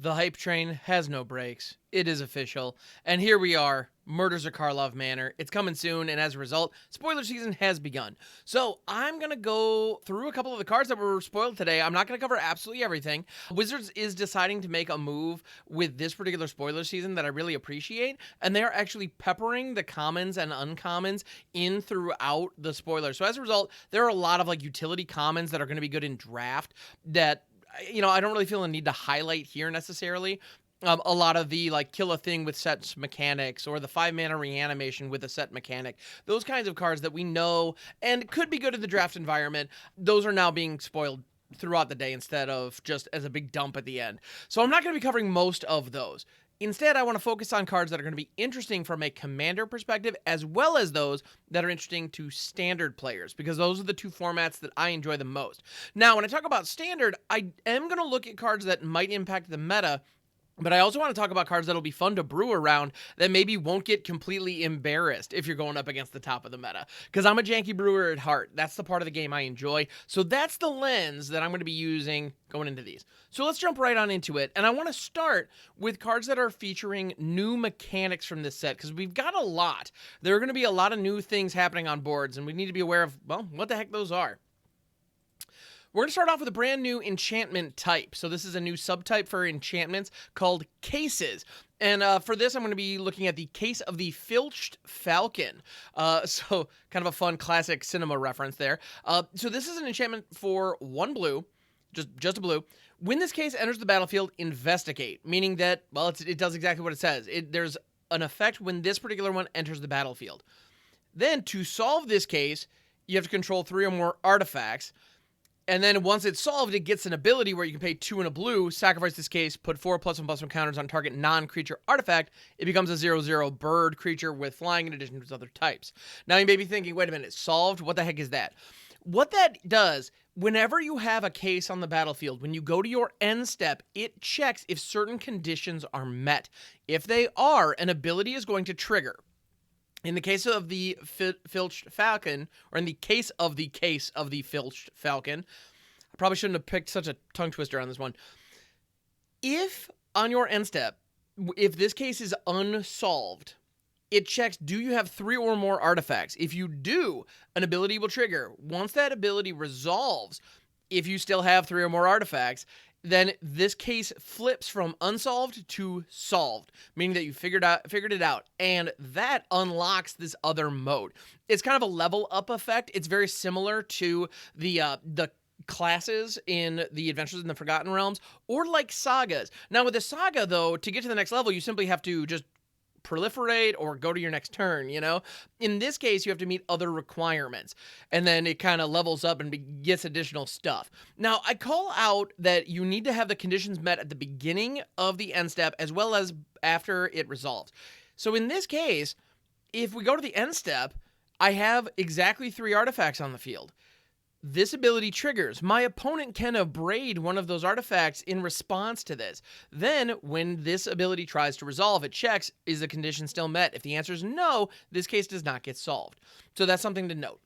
The hype train has no brakes. It is official. And here we are. Murders of Karlov Manor. It's coming soon, and as a result, spoiler season has begun. So I'm going to go through a couple of the cards that were spoiled today. I'm not going to cover absolutely everything. Wizards is deciding to make a move with this particular spoiler season that I really appreciate, and they're actually peppering the commons and uncommons in throughout the spoilers. So as a result, there are a lot of like utility commons that are going to be good in draft that I don't really feel a need to highlight here necessarily. A lot of the like kill a thing with set mechanics or the 5-mana reanimation with a set mechanic, those kinds of cards that we know and could be good in the draft environment, those are now being spoiled throughout the day instead of just as a big dump at the end. So I'm not going to be covering most of those. Instead, I want to focus on cards that are going to be interesting from a commander perspective, as well as those that are interesting to standard players, because those are the two formats that I enjoy the most. Now, when I talk about standard, I am going to look at cards that might impact the meta, but I also want to talk about cards that'll be fun to brew around that maybe won't get completely embarrassed if you're going up against the top of the meta. Because I'm a janky brewer at heart. That's the part of the game I enjoy. So that's the lens that I'm going to be using going into these. So let's jump right on into it. And I want to start with cards that are featuring new mechanics from this set, because we've got a lot. There are going to be a lot of new things happening on boards, and we need to be aware of, well, what the heck those are. We're going to start off with a brand new enchantment type. So this is a new subtype for enchantments called Cases. And for this, I'm going to be looking at the Case of the Filched Falcon. So kind of a fun classic cinema reference there. So this is an enchantment for 1 blue, just a blue. When this case enters the battlefield, investigate, meaning that, well, it does exactly what it says. There's an effect when this particular one enters the battlefield. Then to solve this case, you have to control 3 or more artifacts. And then once it's solved, it gets an ability where you can pay 2 and a blue, sacrifice this case, put 4+1/+1 counters on target non-creature artifact. It becomes a 0/0 bird creature with flying in addition to its other types. Now you may be thinking, wait a minute, solved? What the heck is that? What that does, whenever you have a case on the battlefield, when you go to your end step, it checks if certain conditions are met. If they are, an ability is going to trigger. In the case of the Filched Falcon, or in the case of the Filched Falcon, I probably shouldn't have picked such a tongue twister on this one. If on your end step, if this case is unsolved, it checks, do you have 3 or more artifacts? If you do, an ability will trigger. Once that ability resolves, if you still have 3 or more artifacts, then this case flips from unsolved to solved, meaning that you figured it out, and that unlocks this other mode. It's kind of a level up effect. It's very similar to the classes in the Adventures in the Forgotten Realms, or like sagas. Now with the saga though, to get to the next level, you simply have to just proliferate or go to your next turn, In this case, you have to meet other requirements, and then it kind of levels up and gets additional stuff. Now, I call out that you need to have the conditions met at the beginning of the end step as well as after it resolves. So in this case, if we go to the end step, I have exactly 3 artifacts on the field. This ability triggers. My opponent can abrade one of those artifacts in response to this. Then, when this ability tries to resolve, it checks, is the condition still met? If the answer is no, this case does not get solved. So that's something to note.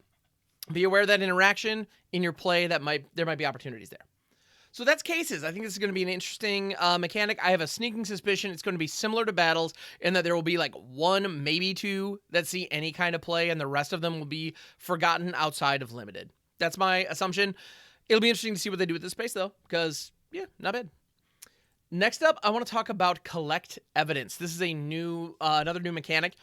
Be aware of that interaction in your play. There might be opportunities there. So that's Cases. I think this is going to be an interesting mechanic. I have a sneaking suspicion it's going to be similar to Battles in that there will be like 1, maybe 2 that see any kind of play, and the rest of them will be forgotten outside of Limited. That's my assumption. It'll be interesting to see what they do with this space, though, because, yeah, not bad. Next up, I want to talk about Collect Evidence. This is a another new mechanic,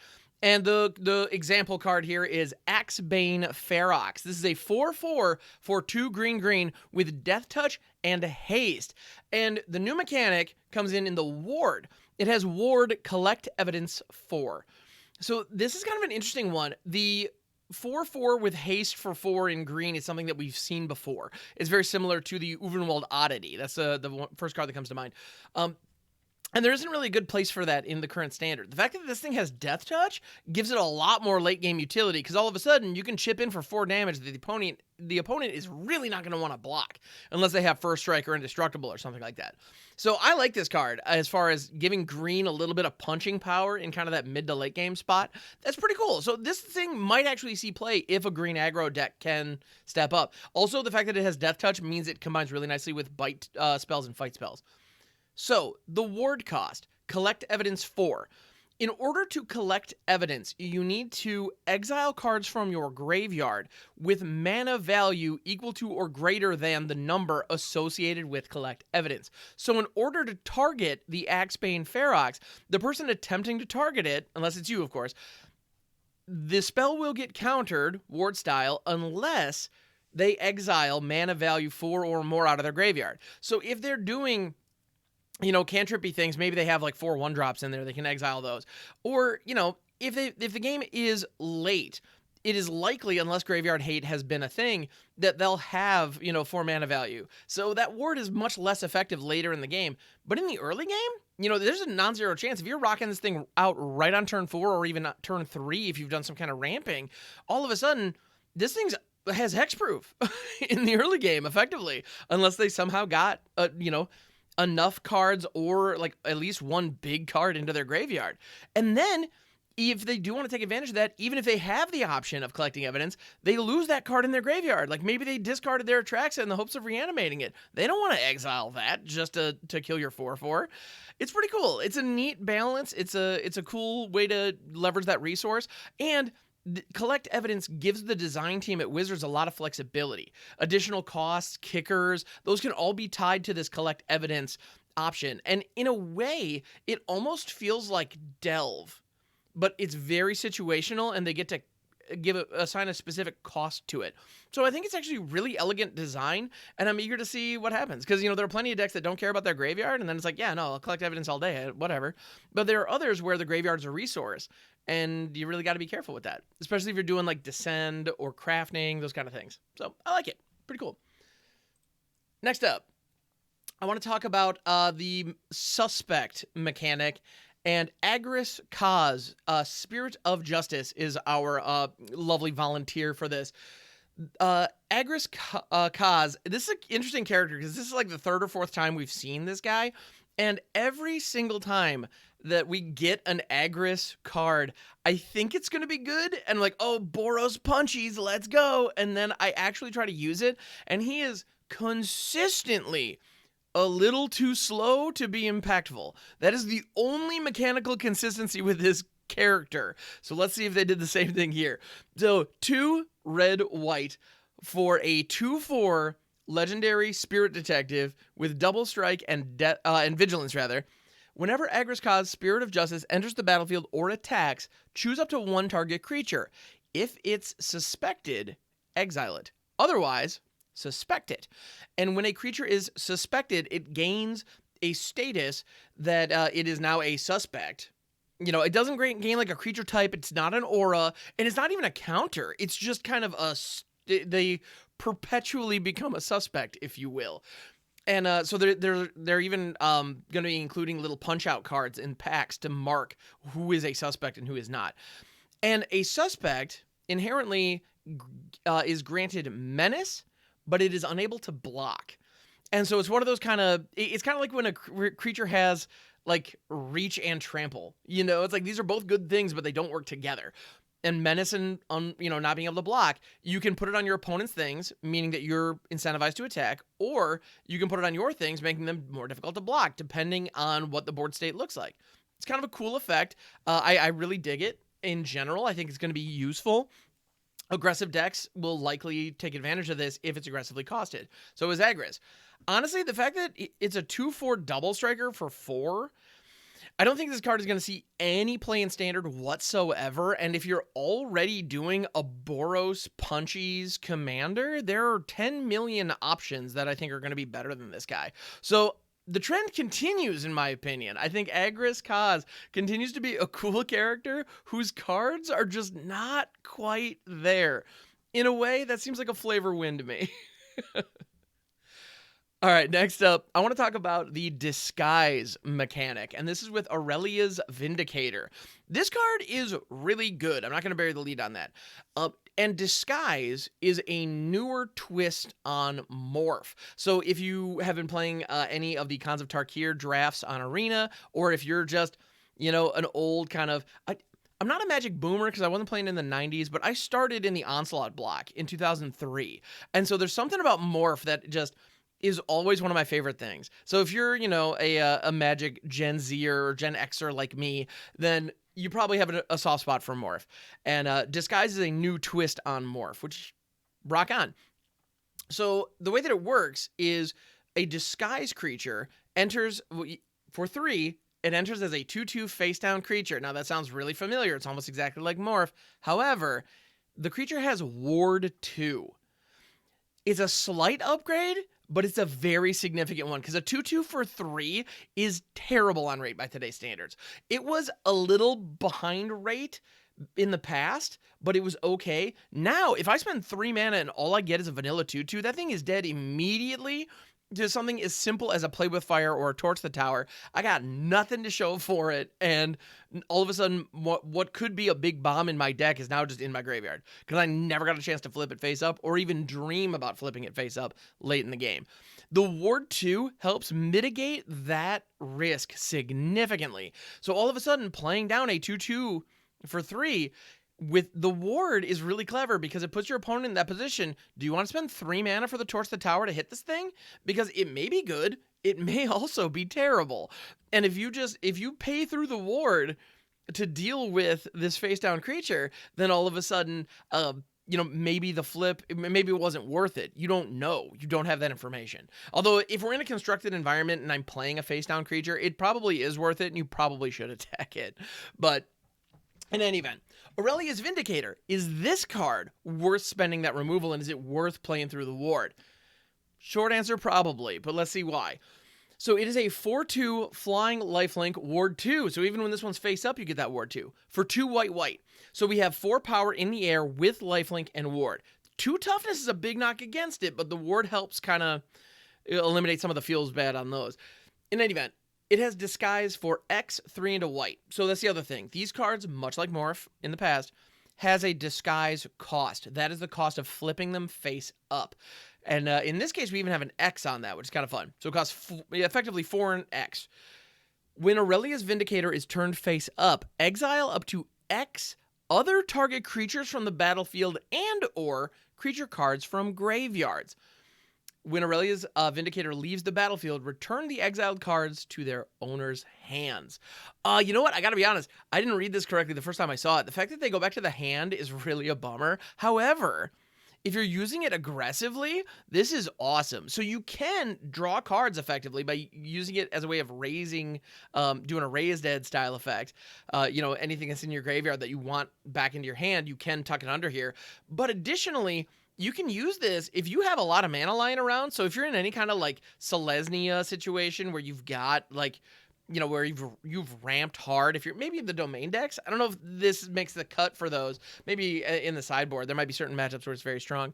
and the example card here is Axebane Ferox. This is a 4/4 for 2 green with Death Touch and Haste, and the new mechanic comes in the Ward. It has Ward Collect Evidence 4. So this is kind of an interesting one. The 4/4 with haste for 4 in green is something that we've seen before. It's very similar to the Uvenwald Oddity. That's the first card that comes to mind. And there isn't really a good place for that in the current standard. The fact that this thing has Death Touch gives it a lot more late game utility, because all of a sudden you can chip in for 4 damage that the opponent is really not going to want to block unless they have First Strike or Indestructible or something like that. So I like this card as far as giving green a little bit of punching power in kind of that mid to late game spot. That's pretty cool. So this thing might actually see play if a green aggro deck can step up. Also, the fact that it has Death Touch means it combines really nicely with bite spells and fight spells. So, the ward cost, collect evidence 4. In order to collect evidence, you need to exile cards from your graveyard with mana value equal to or greater than the number associated with collect evidence. So in order to target the Axebane Ferox, the person attempting to target it, unless it's you of course, the spell will get countered, ward style, unless they exile mana value 4 or more out of their graveyard. So if they're doing cantrippy things, maybe they have like 4 1-drops in there, they can exile those. Or, if the game is late, it is likely, unless Graveyard Hate has been a thing, that they'll have, 4 mana value. So that ward is much less effective later in the game. But in the early game, there's a non-zero chance. If you're rocking this thing out right on turn 4 or even turn 3, if you've done some kind of ramping, all of a sudden, this thing has hexproof in the early game, effectively, unless they somehow got, enough cards or like at least one big card into their graveyard. And then if they do want to take advantage of that, even if they have the option of collecting evidence, they lose that card in their graveyard. Like maybe they discarded their Atraxa in the hopes of reanimating it. They don't want to exile that just to kill your 4/4. It's pretty cool. It's a neat balance. It's a cool way to leverage that resource. And collect evidence gives the design team at Wizards a lot of flexibility. Additional costs, kickers, those can all be tied to this collect evidence option. And in a way, it almost feels like Delve, but it's very situational and they get to assign a specific cost to it. So I think it's actually really elegant design, and I'm eager to see what happens. Because, there are plenty of decks that don't care about their graveyard, and then it's like, yeah, no, I'll collect evidence all day, whatever. But there are others where the graveyard's a resource, and you really got to be careful with that, especially if you're doing like Descend or crafting, those kind of things. So I like it. Pretty cool. Next up, I want to talk about the suspect mechanic. And Agris Kaz, Spirit of Justice, is our lovely volunteer for this. Agris Kaz, this is an interesting character because this is like the 3rd or 4th time we've seen this guy. And every single time that we get an Agris card, I think it's going to be good. And like, oh, Boros Punchies, let's go. And then I actually try to use it. And he is consistently a little too slow to be impactful. That is the only mechanical consistency with this character. So let's see if they did the same thing here. So 2 red white for a 2/4 legendary spirit detective with double strike and vigilance rather. Whenever Agris Kaz, Spirit of Justice, enters the battlefield or attacks, choose up to 1 target creature. If it's suspected, exile it. Otherwise, suspect it. And when a creature is suspected, it gains a status that it is now a suspect. It doesn't gain like a creature type. It's not an aura, and it's not even a counter. It's just kind of they perpetually become a suspect, if you will. And so they're even going to be including little punch-out cards in packs to mark who is a suspect and who is not. And a suspect inherently is granted menace, but it is unable to block. And so it's one of those it's kind of like when a creature has like reach and trample, it's like these are both good things, but they don't work together. And menace and, not being able to block, you can put it on your opponent's things, meaning that you're incentivized to attack, or you can put it on your things, making them more difficult to block, depending on what the board state looks like. It's kind of a cool effect. I really dig it in general. I think it's going to be useful. Aggressive decks will likely take advantage of this if it's aggressively costed. So is Agris. Honestly, the fact that it's a 2/4 double striker for 4, I don't think this card is going to see any play in Standard whatsoever. And if you're already doing a Boros Punchies commander, there are 10 million options that I think are going to be better than this guy. So the trend continues, in my opinion. I think Agris Kaz continues to be a cool character whose cards are just not quite there. In a way, that seems like a flavor win to me. All right, next up, I want to talk about the disguise mechanic, and this is with Aurelia's Vindicator. This card is really good. I'm not going to bury the lead on that. And disguise is a newer twist on morph. So if you have been playing any of the Khans of Tarkir drafts on Arena, or if you're just, an old kind of... I'm not a Magic boomer because I wasn't playing in the 90s, but I started in the Onslaught block in 2003. And so there's something about morph that just... is always one of my favorite things. So if you're, a Magic Gen Zer or Gen Xer like me, then you probably have a soft spot for morph. And disguise is a new twist on morph, which rock on. So the way that it works is a disguise creature enters for 3. It enters as a 2/2 face down creature. Now that sounds really familiar. It's almost exactly like morph. However, the creature has ward 2. It's a slight upgrade, but it's a very significant one because a 2/2 for 3 is terrible on rate by today's standards. It was a little behind rate in the past, but it was okay. Now, if I spend 3 mana and all I get is a vanilla 2/2, that thing is dead immediately to something as simple as a Play with Fire or a Torch the Tower. I got nothing to show for it, and all of a sudden, what could be a big bomb in my deck is now just in my graveyard, because I never got a chance to flip it face up or even dream about flipping it face up late in the game. The Ward 2 helps mitigate that risk significantly. So all of a sudden, playing down a 2/2 for 3 with the ward is really clever because it puts your opponent in that position. Do you want to spend 3 mana for the Torch the Tower to hit this thing? Because it may be good, it may also be terrible. And if you pay through the ward to deal with this face down creature, then all of a sudden, maybe the flip, maybe it wasn't worth it. You don't know. You don't have that information. Although if we're in a constructed environment and I'm playing a face down creature, it probably is worth it and you probably should attack it. But in any event, Aurelia's Vindicator. Is this card worth spending that removal, and is it worth playing through the ward? Short answer, probably, but let's see why. So it is a 4/2 flying lifelink ward 2. So even when this one's face up, you get that ward 2 for 2 white. So we have 4 power in the air with lifelink and ward. 2 toughness is a big knock against it, but the ward helps kind of eliminate some of the feels bad on those. In any event, it has disguise for X, 3 and a white. So that's the other thing. These cards, much like morph in the past, has a disguise cost. That is the cost of flipping them face up. And in this case, we even have an X on that, which is kind of fun. So it costs effectively 4 and X. When Aurelia's Vindicator is turned face up, exile up to X other target creatures from the battlefield and or creature cards from graveyards. When Aurelia's Vindicator leaves the battlefield, return the exiled cards to their owner's hands. You know what? I gotta be honest. I didn't read this correctly the first time I saw it. The fact that they go back to the hand is really a bummer. However, if you're using it aggressively, this is awesome. So you can draw cards effectively by using it as a way of raising, doing a raised dead style effect. Anything that's in your graveyard that you want back into your hand, you can tuck it under here. But additionally, you can use this if you have a lot of mana lying around. So if you're in any kind of like Selesnya situation where you've got where you've ramped hard, if you're maybe in the domain decks, I don't know if this makes the cut for those. Maybe in the sideboard, there might be certain matchups where it's very strong.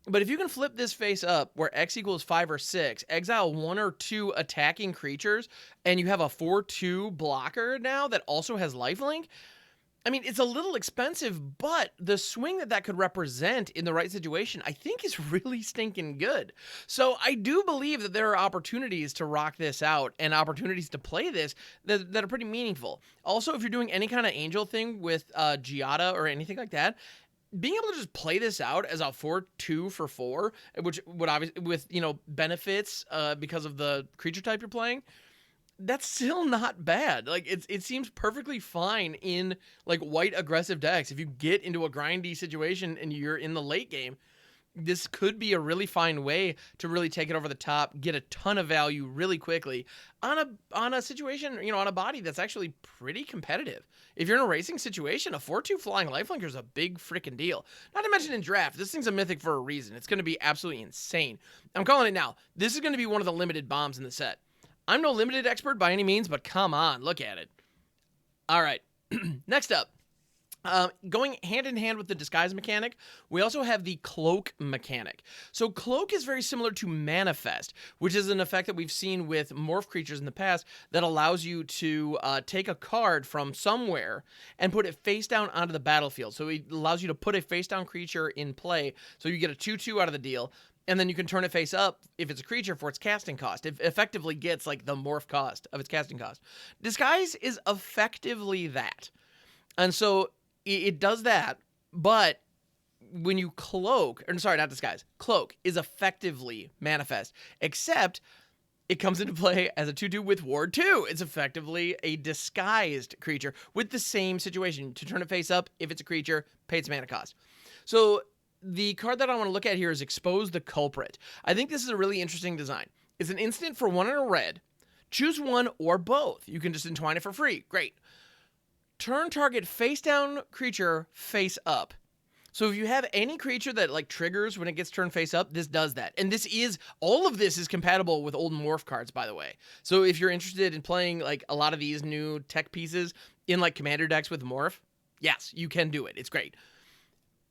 But if you can flip this face up where X equals 5 or 6, exile 1 or 2 attacking creatures, and you have a 4/2 blocker now that also has lifelink, I mean, it's a little expensive, but the swing that could represent in the right situation, I think is really stinking good. So I do believe that there are opportunities to rock this out and opportunities to play this that are pretty meaningful. Also, if you're doing any kind of angel thing with Giada or anything like that, being able to just play this out as a 4/2 for 4, which would obviously with benefits because of the creature type you're playing, that's still not bad. Like it seems perfectly fine in like white aggressive decks. If you get into a grindy situation and you're in the late game, this could be a really fine way to really take it over the top, get a ton of value really quickly on a situation, on a body that's actually pretty competitive. If you're in a racing situation, a 4/2 flying lifelinker is a big freaking deal. Not to mention in draft, this thing's a mythic for a reason. It's going to be absolutely insane. I'm calling it now. This is going to be one of the limited bombs in the set. I'm no limited expert by any means, but come on, look at it. All right, next up, going hand in hand with the disguise mechanic, we also have the cloak mechanic. So cloak is very similar to manifest, which is an effect that we've seen with morph creatures in the past that allows you to take a card from somewhere and put it face down onto the battlefield. So it allows you to put a face down creature in play, so you get a 2/2 out of the deal. And then you can turn it face up if it's a creature for its casting cost. It effectively gets like the morph cost of its casting cost. Disguise is effectively that. And so it does that, but when you cloak, or sorry, not disguise, cloak is effectively manifest, except it comes into play as a 2/2 with ward 2. It's effectively a disguised creature with the same situation. To turn it face up, if it's a creature, pay its mana cost. So the card that I want to look at here is Expose the Culprit. I think this is a really interesting design. It's an instant for 1 and a red. Choose one or both. You can just entwine it for free. Great. Turn target face down creature face up. So if you have any creature that like triggers when it gets turned face up, this does that. And all of this is compatible with old morph cards, by the way. So if you're interested in playing like a lot of these new tech pieces in like commander decks with morph, yes, you can do it. It's great.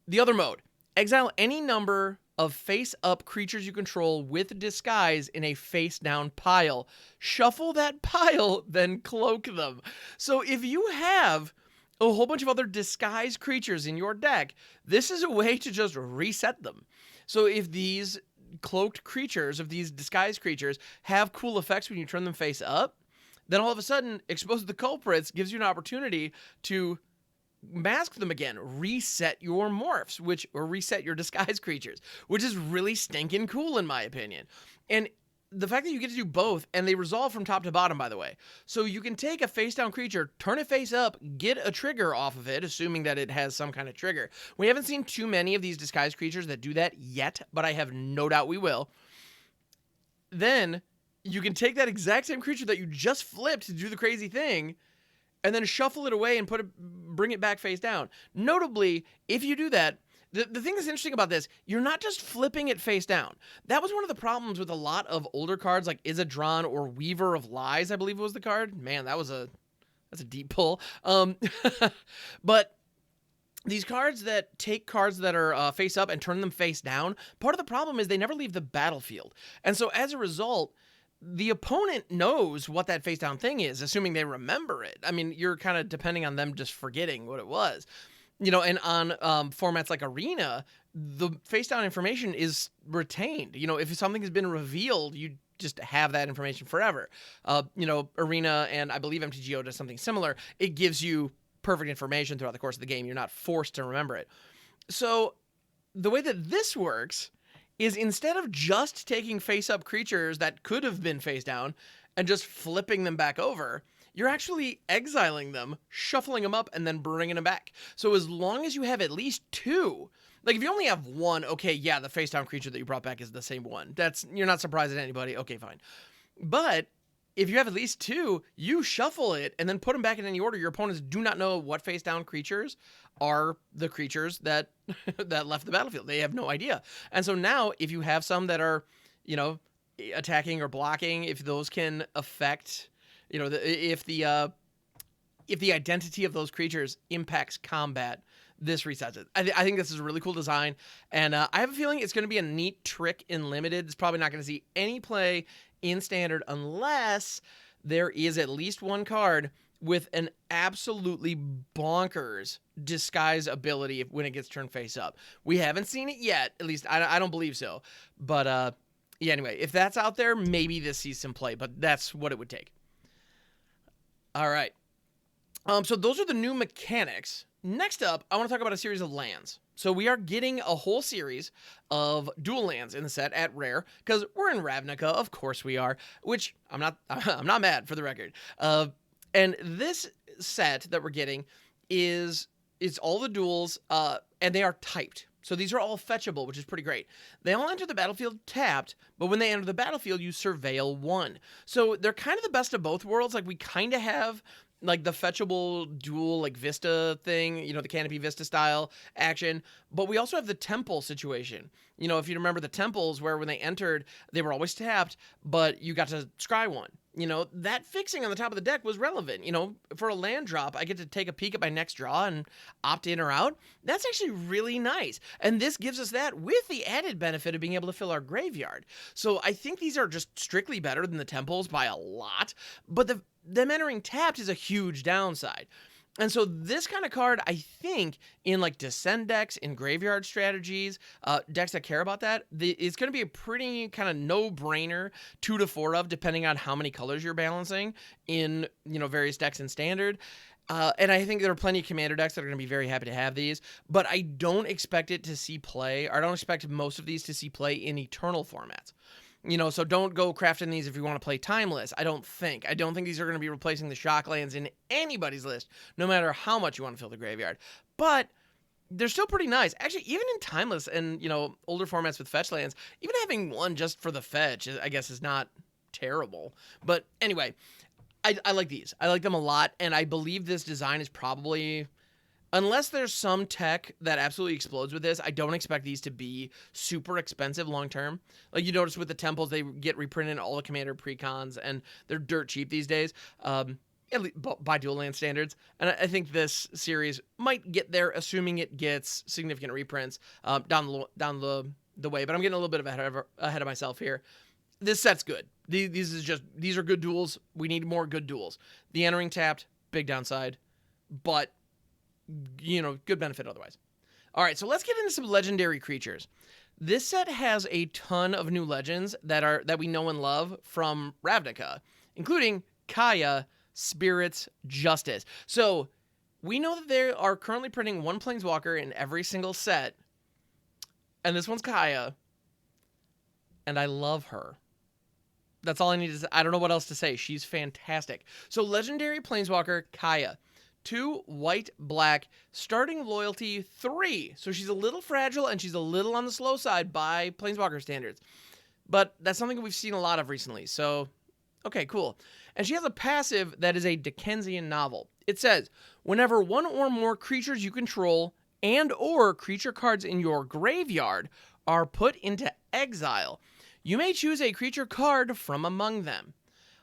The other mode, exile any number of face-up creatures you control with disguise in a face-down pile. Shuffle that pile, then cloak them. So if you have a whole bunch of other disguised creatures in your deck, this is a way to just reset them. So if these cloaked creatures, if these disguised creatures have cool effects when you turn them face up, then all of a sudden, Expose the Culprits gives you an opportunity to mask them again, reset your morphs, or reset your disguised creatures, which is really stinking cool in my opinion. And the fact that you get to do both, and they resolve from top to bottom, by the way. So you can take a face down creature, turn it face up, get a trigger off of it, assuming that it has some kind of trigger. We haven't seen too many of these disguised creatures that do that yet, but I have no doubt we will. Then you can take that exact same creature that you just flipped to do the crazy thing, and then shuffle it away and bring it back face down. Notably, if you do that, the thing that's interesting about this, you're not just flipping it face down. That was one of the problems with a lot of older cards like Isadron or Weaver of Lies, I believe was the card. Man, that's a deep pull. But these cards that take cards that are face up and turn them face down, part of the problem is they never leave the battlefield. And so as a result, the opponent knows what that face down thing is, assuming they remember it. I mean, you're kind of depending on them just forgetting what it was. And on formats like Arena, the face down information is retained. If something has been revealed, you just have that information forever. Arena and I believe MTGO does something similar. It gives you perfect information throughout the course of the game. You're not forced to remember it. So the way that this works is instead of just taking face-up creatures that could have been face down and just flipping them back over, you're actually exiling them, shuffling them up, and then bringing them back. So as long as you have at least two, like if you only have one, okay, yeah, the face-down creature that you brought back is the same one. You're not surprised at anybody. Okay, fine. But if you have at least two, you shuffle it and then put them back in any order. Your opponents do not know what face-down creatures are the creatures that that left the battlefield. They have no idea. And so now if you have some that are, attacking or blocking, if those can affect, if the identity of those creatures impacts combat, this resets it. I think this is a really cool design, and I have a feeling it's going to be a neat trick in Limited. It's probably not going to see any play in Standard unless there is at least one card with an absolutely bonkers disguise ability when it gets turned face up. We haven't seen it yet, at least I don't believe so. But yeah, anyway, if that's out there, maybe this sees some play, but that's what it would take. All right. So those are the new mechanics. Next up, I want to talk about a series of lands. So we are getting a whole series of dual lands in the set at Rare, because we're in Ravnica, of course we are, which I'm not mad, for the record. And this set that we're getting it's all the duels, and they are typed. So these are all fetchable, which is pretty great. They all enter the battlefield tapped, but when they enter the battlefield, you surveil one. So they're kind of the best of both worlds. Like, we kind of have like the fetchable dual like Vista thing, the Canopy Vista style action, but we also have the temple situation. If you remember the temples where when they entered, they were always tapped, but you got to scry one. That fixing on the top of the deck was relevant. For a land drop, I get to take a peek at my next draw and opt in or out. That's actually really nice. And this gives us that with the added benefit of being able to fill our graveyard. So I think these are just strictly better than the temples by a lot, but them entering tapped is a huge downside. And so this kind of card, I think, in like Descend decks, in graveyard strategies, decks that care about that, it's going to be a pretty kind of no-brainer 2 to 4 of, depending on how many colors you're balancing in, various decks in Standard. And I think there are plenty of commander decks that are going to be very happy to have these, but I don't expect it to see play, or I don't expect most of these to see play in Eternal formats. So don't go crafting these if you want to play Timeless. I don't think these are going to be replacing the Shocklands in anybody's list, no matter how much you want to fill the graveyard. But they're still pretty nice. Actually, even in Timeless and, older formats with fetch lands, even having one just for the fetch, I guess, is not terrible. But anyway, I like these. I like them a lot, and I believe this design is probably, unless there's some tech that absolutely explodes with this, I don't expect these to be super expensive long term. Like you notice with the temples, they get reprinted in all the commander precons, and they're dirt cheap these days, by dual land standards. And I think this series might get there, assuming it gets significant reprints down the way. But I'm getting a little bit ahead of myself here. This set's good. These are good duels. We need more good duels. The entering tapped, big downside, but good benefit otherwise. All right, so let's get into some legendary creatures. This set has a ton of new legends that we know and love from Ravnica, including Kaya, Spirit's Justice. So we know that they are currently printing one Planeswalker in every single set, and this one's Kaya, and I love her. That's all I need to say. I don't know what else to say. She's fantastic. So legendary Planeswalker Kaya. 2 white, black, starting loyalty 3. So she's a little fragile and she's a little on the slow side by Planeswalker standards. But that's something we've seen a lot of recently. So, okay, cool. And she has a passive that is a Dickensian novel. It says, whenever one or more creatures you control and or creature cards in your graveyard are put into exile, you may choose a creature card from among them.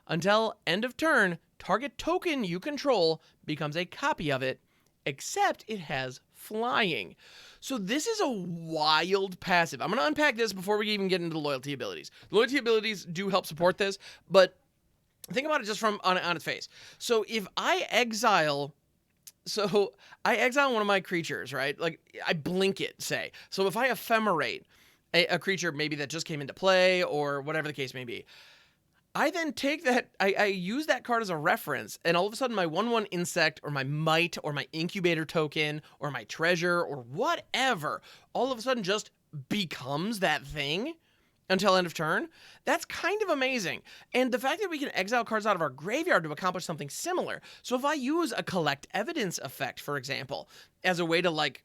Until end of turn, target token you control becomes a copy of it, except it has flying. So this is a wild passive. I'm going to unpack this before we even get into the loyalty abilities. The loyalty abilities do help support this, but think about it just from on its face. So if I exile one of my creatures, right? Like I blink it, say. So if I ephemerate a creature maybe that just came into play or whatever the case may be, I then take that, I use that card as a reference, and all of a sudden my 1/1 insect or my might or my incubator token or my treasure or whatever all of a sudden just becomes that thing until end of turn. That's kind of amazing. And the fact that we can exile cards out of our graveyard to accomplish something similar. So if I use a collect evidence effect, for example, as a way to like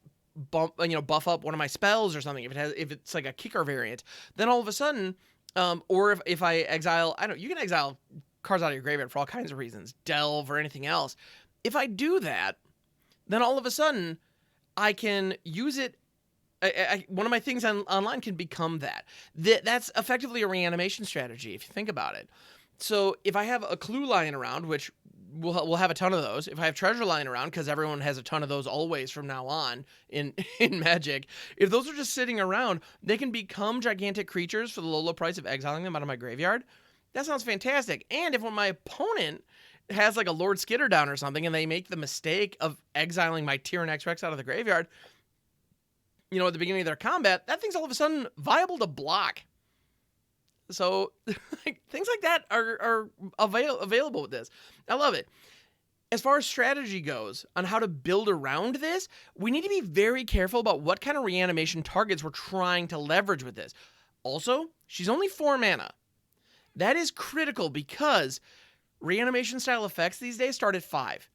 buff up one of my spells or something, if it's like a kicker variant, then all of a sudden, or if I exile, you can exile cards out of your graveyard for all kinds of reasons, delve or anything else. If I do that, then all of a sudden I can use it. One of my things online can become that. That's effectively a reanimation strategy if you think about it. So if I have a clue lying around, which we'll have a ton of those. If I have treasure lying around, because everyone has a ton of those always from now on in Magic, if those are just sitting around, they can become gigantic creatures for the low price of exiling them out of my graveyard. That sounds fantastic. And if when my opponent has like a Lord Skitterdown or something, and they make the mistake of exiling my Tyranix Rex out of the graveyard, at the beginning of their combat, that thing's all of a sudden viable to block. So things like that are available with this. I love it. As far as strategy goes on how to build around this, we need to be very careful about what kind of reanimation targets we're trying to leverage with this. Also, she's only 4 mana. That is critical because reanimation style effects these days start at 5.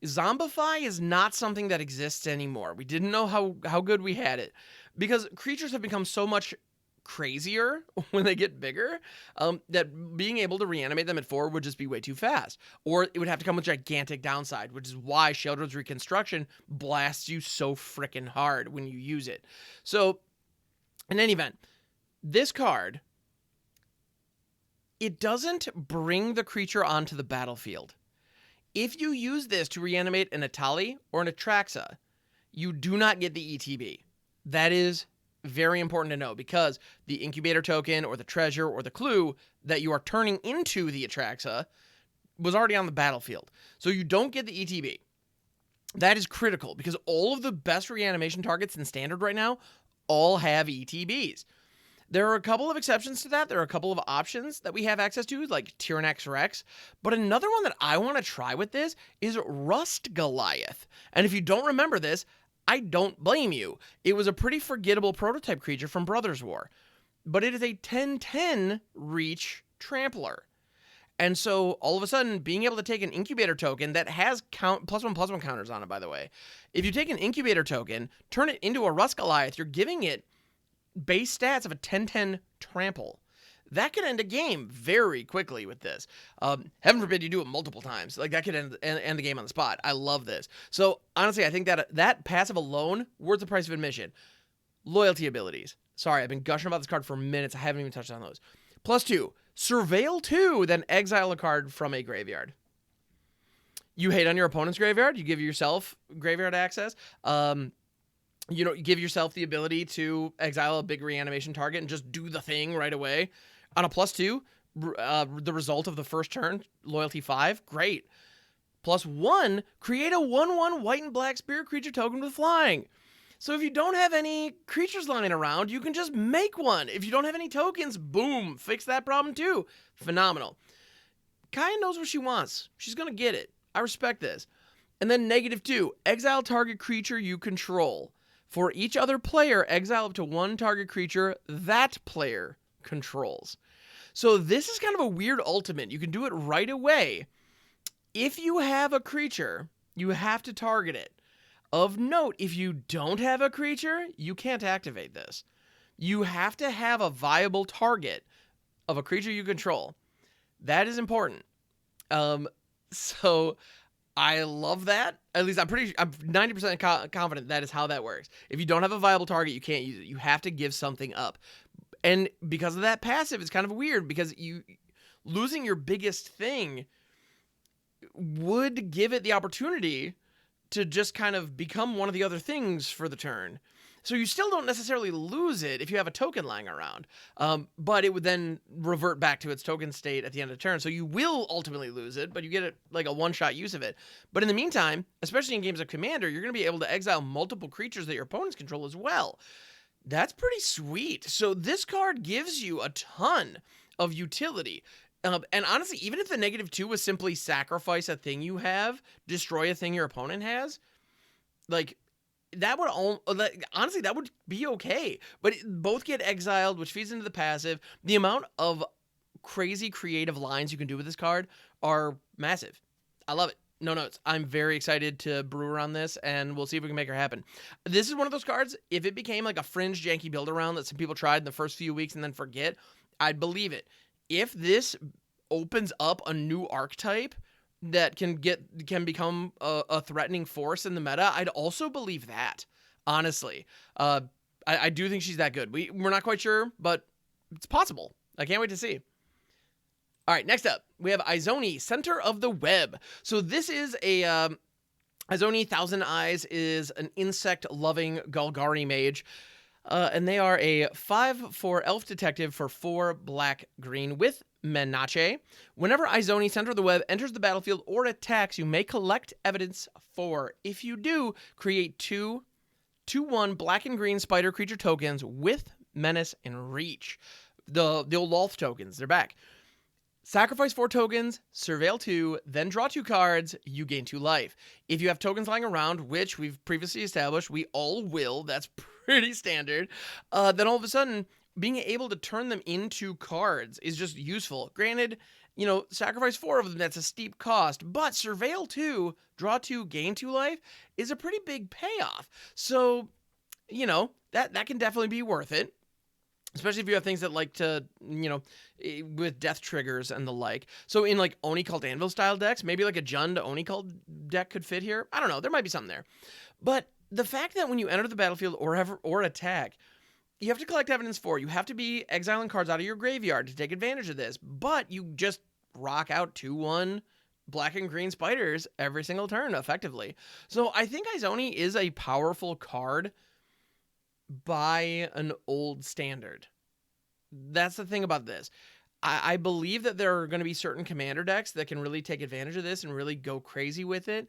Zombify is not something that exists anymore. We didn't know how good we had it because creatures have become so much crazier when they get bigger that being able to reanimate them at 4 would just be way too fast, or it would have to come with gigantic downside, which is why Sheldred's Reconstruction blasts you so freaking hard when you use it. So in any event, this card, it doesn't bring the creature onto the battlefield. If you use this to reanimate an Atali or an Atraxa, you do not get the ETB. That is very important to know because the incubator token or the treasure or the clue that you are turning into the Atraxa was already on the battlefield. So you don't get the ETB. That is critical because all of the best reanimation targets in Standard right now all have ETBs. There are a couple of exceptions to that. There are a couple of options that we have access to, like Tyrannex Rex. But another one that I want to try with this is Rust Goliath. And if you don't remember this, I don't blame you. It was a pretty forgettable prototype creature from Brothers War. But it is a 10/10 reach trampler. And so all of a sudden, being able to take an incubator token that has +1/+1 counters on it, by the way. If you take an incubator token, turn it into a Rust Goliath, you're giving it base stats of a 10/10 trample. That could end a game very quickly with this. Heaven forbid you do it multiple times. Like, that could end the game on the spot. I love this. So honestly, I think that passive alone worth the price of admission. Loyalty abilities. Sorry, I've been gushing about this card for minutes. I haven't even touched on those. +2, surveil 2, then exile a card from a graveyard. You hate on your opponent's graveyard. You give yourself graveyard access. You give yourself the ability to exile a big reanimation target and just do the thing right away. On a +2, the result of the first turn, loyalty 5, great. +1, create a 1/1 white and black spirit creature token with flying. So if you don't have any creatures lying around, you can just make one. If you don't have any tokens, boom, fix that problem too. Phenomenal. Kaya knows what she wants. She's going to get it. I respect this. And then -2, exile target creature you control. For each other player, exile up to one target creature that player controls. So this is kind of a weird ultimate. You can do it right away. If you have a creature, you have to target it. Of note, if you don't have a creature, you can't activate this. You have to have a viable target of a creature you control. That is important. So I love that. At least I'm 90% confident that is how that works. If you don't have a viable target, you can't use it. You have to give something up. And because of that passive, it's kind of weird because losing your biggest thing would give it the opportunity to just kind of become one of the other things for the turn. So you still don't necessarily lose it if you have a token lying around, but it would then revert back to its token state at the end of the turn. So you will ultimately lose it, but you get it like a one-shot use of it. But in the meantime, especially in games of Commander, you're going to be able to exile multiple creatures that your opponents control as well. That's pretty sweet. So this card gives you a ton of utility. And honestly, even if the -2 was simply sacrifice a thing you have, destroy a thing your opponent has, like, that would honestly, that would be okay. But both get exiled, which feeds into the passive. The amount of crazy creative lines you can do with this card are massive. I love it. No notes. I'm very excited to brew around this, and we'll see if we can make her happen. This is one of those cards, if it became like a fringe janky build around that some people tried in the first few weeks and then forget, I'd believe it. If this opens up a new archetype that can become a threatening force in the meta, I'd also believe that, honestly. I do think she's that good. We're not quite sure, but it's possible. I can't wait to see. All right, next up, we have Izoni, Center of the Web. So this is a Izoni, Thousand Eyes is an insect-loving Golgari mage. And they are a 5/4 elf detective for 4 black-green with Menace. Whenever Izoni, Center of the Web, enters the battlefield or attacks, you may collect evidence 4. If you do, create 2/1 black and green spider creature tokens with Menace and Reach. The old Lolth tokens, they're back. Sacrifice 4 tokens, surveil 2, then draw 2 cards, you gain 2 life. If you have tokens lying around, which we've previously established, we all will, that's pretty standard, then all of a sudden, being able to turn them into cards is just useful. Granted, sacrifice 4 of them, that's a steep cost, but surveil 2, draw 2, gain 2 life is a pretty big payoff. So, that can definitely be worth it. Especially if you have things that like to, with death triggers and the like. So in like Oni Cult Anvil style decks, maybe like a Jund Oni Cult deck could fit here. I don't know. There might be something there. But the fact that when you enter the battlefield or attack, you have to collect evidence 4. You have to be exiling cards out of your graveyard to take advantage of this. But you just rock out 2/1 black and green spiders every single turn effectively. So I think Izoni is a powerful card by an old standard. That's the thing about this. I believe that there are going to be certain commander decks that can really take advantage of this and really go crazy with it.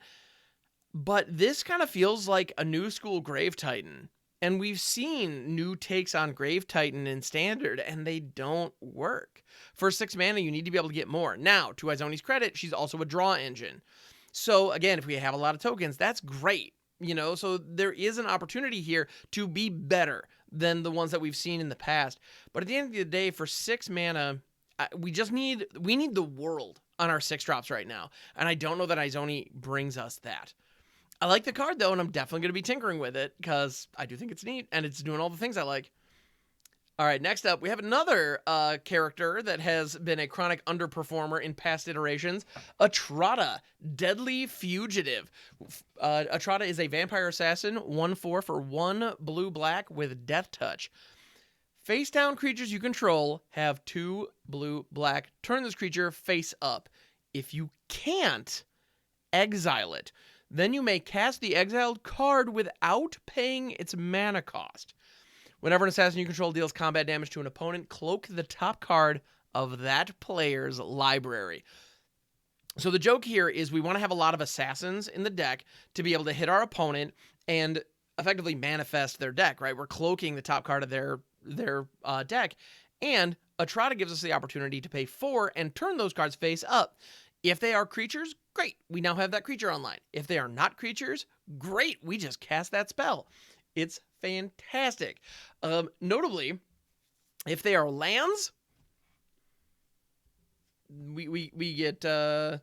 But this kind of feels like a new school Grave Titan. And we've seen new takes on Grave Titan in Standard, and they don't work. For 6 mana, you need to be able to get more. Now, to Izoni's credit, she's also a draw engine. So again, if we have a lot of tokens, that's great. So there is an opportunity here to be better than the ones that we've seen in the past. But at the end of the day, for 6 mana, we need the world on our 6 drops right now. And I don't know that Izoni brings us that. I like the card, though, and I'm definitely going to be tinkering with it because I do think it's neat, and it's doing all the things I like. All right, next up, we have another character that has been a chronic underperformer in past iterations, Atrata, Deadly Fugitive. Atrata is a vampire assassin, 1/4 for 1 blue-black with Death Touch. Face-down creatures you control have 2 blue-black. Turn this creature face up. If you can't, exile it. Then you may cast the exiled card without paying its mana cost. Whenever an assassin you control deals combat damage to an opponent, cloak the top card of that player's library. So the joke here is we want to have a lot of assassins in the deck to be able to hit our opponent and effectively manifest their deck, right? We're cloaking the top card of their deck, and Atrata gives us the opportunity to pay 4 and turn those cards face up. If they are creatures, great. We now have that creature online. If they are not creatures, great. We just cast that spell. It's fantastic. Notably, if they are lands, we get... well,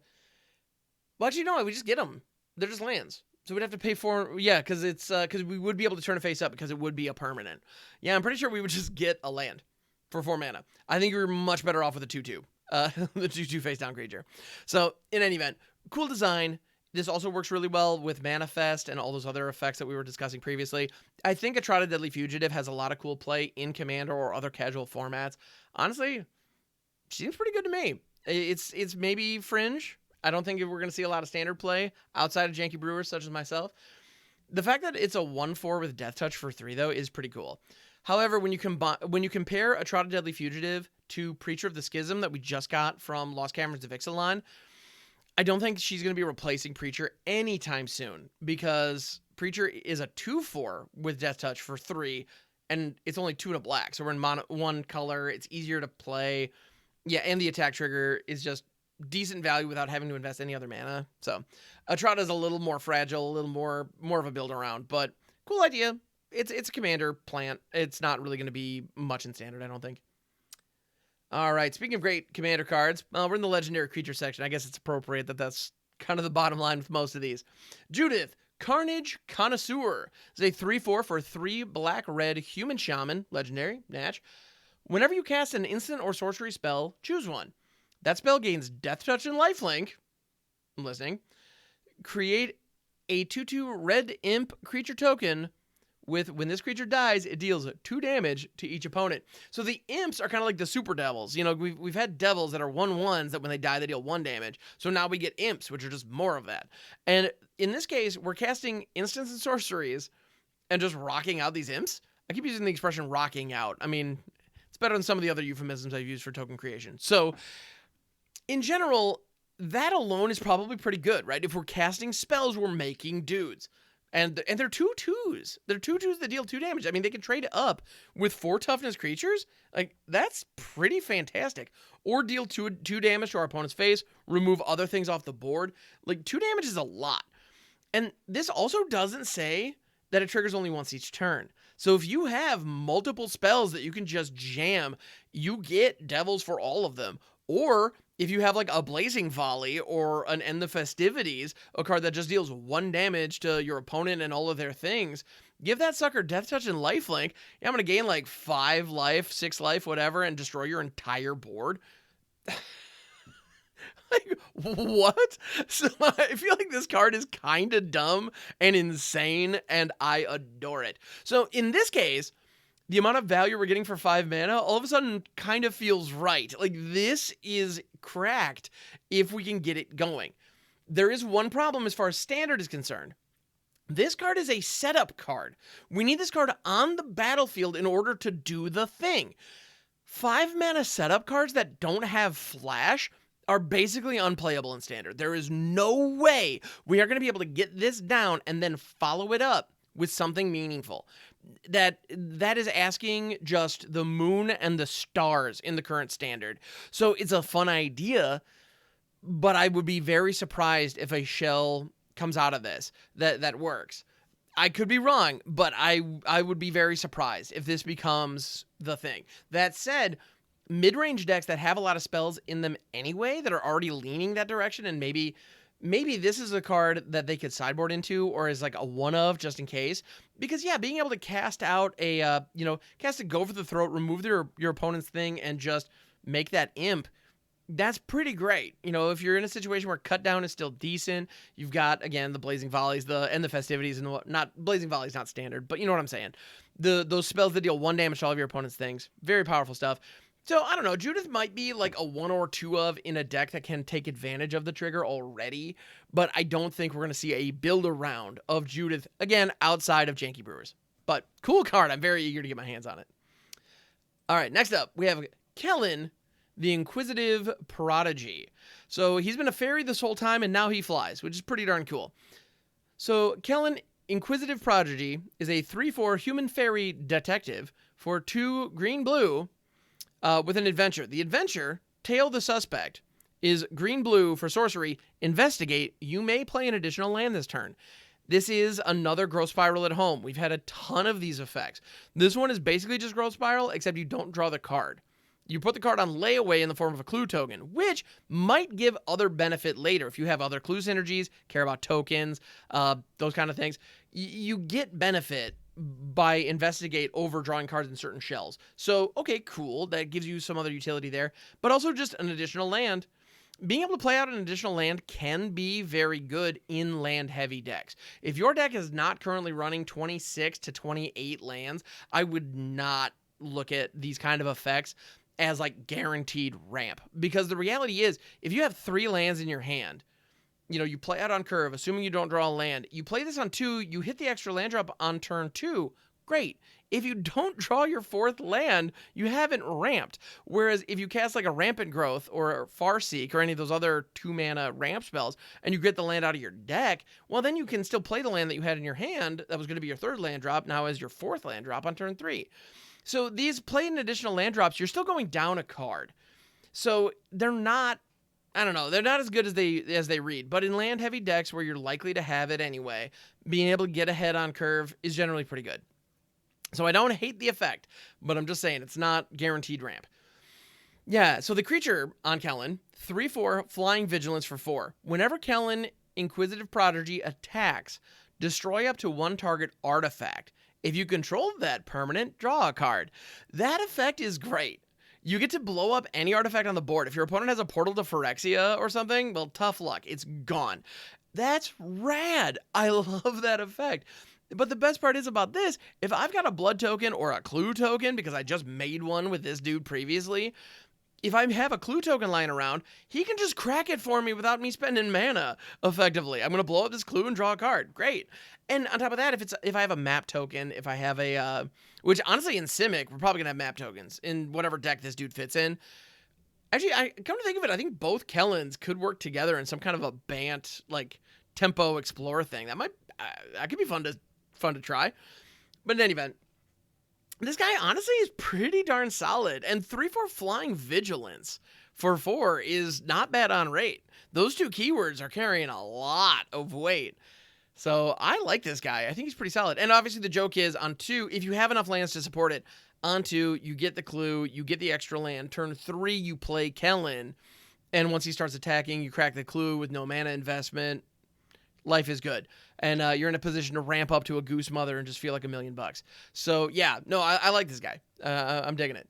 actually, no, we just get them. They're just lands. So we'd have to pay 4... Yeah, because we would be able to turn it face up because it would be a permanent. Yeah, I'm pretty sure we would just get a land for 4 mana. I think you're much better off with a 2/2. The 2/2 face down creature. So in any event, cool design. This also works really well with Manifest and all those other effects that we were discussing previously. I think Atrata Deadly Fugitive has a lot of cool play in Commander or other casual formats. Honestly, she seems pretty good to me. It's maybe fringe. I don't think we're going to see a lot of Standard play outside of janky brewers such as myself. The fact that it's a 1/4 with Death Touch for 3, though, is pretty cool. However, when you compare Atrata Deadly Fugitive to Preacher of the Schism that we just got from Lost Caverns of Ixalan, I don't think she's going to be replacing Preacher anytime soon because Preacher is a 2/4 with Death Touch for 3, and it's only 2 and a black, so we're in one color. It's easier to play. Yeah, and the attack trigger is just decent value without having to invest any other mana. So Atrata is a little more fragile, a little more of a build around, but cool idea. It's a commander plant. It's not really going to be much in Standard, I don't think. All right, speaking of great commander cards, we're in the legendary creature section. I guess it's appropriate that that's kind of the bottom line with most of these. Judith, Carnage Connoisseur. It's a 3/4 for 3 black-red human shaman, legendary, natch. Whenever you cast an instant or sorcery spell, choose one. That spell gains Death Touch and Lifelink. I'm listening. Create a 2/2 red imp creature token with when this creature dies, it deals 2 damage to each opponent. So the imps are kind of like the super devils. We've had devils that are 1/1s that when they die, they deal 1 damage. So now we get imps, which are just more of that. And in this case, we're casting instants and sorceries and just rocking out these imps. I keep using the expression rocking out. I mean, it's better than some of the other euphemisms I've used for token creation. So in general, that alone is probably pretty good, right? If we're casting spells, we're making dudes. And they're 2/2s. They're 2/2s that deal 2 damage. I mean, they can trade up with 4 toughness creatures. Like, that's pretty fantastic. Or deal 2 damage to our opponent's face, remove other things off the board. Like, 2 damage is a lot. And this also doesn't say that it triggers only once each turn. So if you have multiple spells that you can just jam, you get devils for all of them. Or if you have like a Blazing Volley or an End the Festivities, a card that just deals 1 damage to your opponent and all of their things, give that sucker Death Touch and Lifelink. Yeah, I'm going to gain like 5 life, 6 life, whatever, and destroy your entire board. Like, what? So I feel like this card is kind of dumb and insane, and I adore it. So in this case, the amount of value we're getting for 5 mana all of a sudden kind of feels right. Like, this is cracked if we can get it going. There is one problem as far as Standard is concerned. This card is a setup card. We need this card on the battlefield in order to do the thing. 5 mana setup cards that don't have flash are basically unplayable in Standard. There is no way we are going to be able to get this down and then follow it up with something meaningful. that is asking just the moon and the stars in the current standard. So it's a fun idea, but I would be very surprised if a shell comes out of this that works. I could be wrong, but I would be very surprised if this becomes the thing. That said, mid-range decks that have a lot of spells in them anyway, that are already leaning that direction, and maybe this is a card that they could sideboard into, or is like a one of just in case. Because yeah, being able to cast out a cast a Go for the Throat, remove your opponent's thing, and just make that imp, that's pretty great. If you're in a situation where cut down is still decent, you've got, again, the Blazing Volleys, and the Festivities, and not Blazing Volleys, not standard, but you know what I'm saying. Those spells that deal 1 damage to all of your opponent's things, very powerful stuff. So I don't know, Judith might be like a 1 or 2 of in a deck that can take advantage of the trigger already, but I don't think we're going to see a build around of Judith, again, outside of Janky Brewers. But cool card, I'm very eager to get my hands on it. All right, next up, we have Kellen, the Inquisitive Prodigy. So he's been a fairy this whole time, and now he flies, which is pretty darn cool. So Kellen, Inquisitive Prodigy, is a 3/4 human fairy detective for 2 green-blue with an adventure. The adventure, Tail the Suspect, is green-blue for sorcery. Investigate. You may play an additional land this turn. This is another Growth Spiral at home. We've had a ton of these effects. This one is basically just Growth Spiral, except you don't draw the card. You put the card on layaway in the form of a clue token, which might give other benefit later. If you have other clue synergies, care about tokens, those kind of things, you get benefit by Investigate over drawing cards in certain shells. So, okay, cool. That gives you some other utility there, but also just an additional land. Being able to play out an additional land can be very good in land-heavy decks. If your deck is not currently running 26 to 28 lands, I would not look at these kind of effects as like guaranteed ramp, because the reality is, if you have 3 lands in your hand, you play out on curve, assuming you don't draw a land, you play this on 2, you hit the extra land drop on turn 2, great. If you don't draw your 4th land, you haven't ramped. Whereas if you cast like a Rampant Growth or Farseek or any of those other 2-mana ramp spells, and you get the land out of your deck, well, then you can still play the land that you had in your hand that was going to be your 3rd land drop now as your 4th land drop on turn 3. So these playing additional land drops, you're still going down a card. So they're not, I don't know, they're not as good as they read. But in land-heavy decks where you're likely to have it anyway, being able to get ahead on curve is generally pretty good. So I don't hate the effect, but I'm just saying it's not guaranteed ramp. Yeah, so the creature on Kellen, 3/4 Flying Vigilance for 4. Whenever Kellen, Inquisitive Prodigy, attacks, destroy up to 1 target artifact. If you control that permanent, draw a card. That effect is great. You get to blow up any artifact on the board. If your opponent has a Portal to Phyrexia or something, well, tough luck. It's gone. That's rad. I love that effect. But the best part is about this, if I've got a blood token or a clue token, because I just made one with this dude previously, if I have a clue token lying around, he can just crack it for me without me spending mana, effectively. I'm going to blow up this clue and draw a card. Great. And on top of that, if I have a map token, if I have a, which honestly in Simic, we're probably going to have map tokens in whatever deck this dude fits in. Actually, I come to think of it, I think both Kellens could work together in some kind of a Bant, like, tempo explorer thing. That could be fun to try. But in any event, this guy honestly is pretty darn solid, and 3/4 Flying Vigilance for 4 is not bad on rate. Those 2 keywords are carrying a lot of weight. So I like this guy. I think he's pretty solid. And obviously the joke is on 2, if you have enough lands to support it, on 2, you get the clue, you get the extra land. Turn 3, you play Kellen, and once he starts attacking, you crack the clue with no mana investment. Life is good. And you're in a position to ramp up to a Goose Mother and just feel like $1 million. So yeah, no, I like this guy. I'm digging it.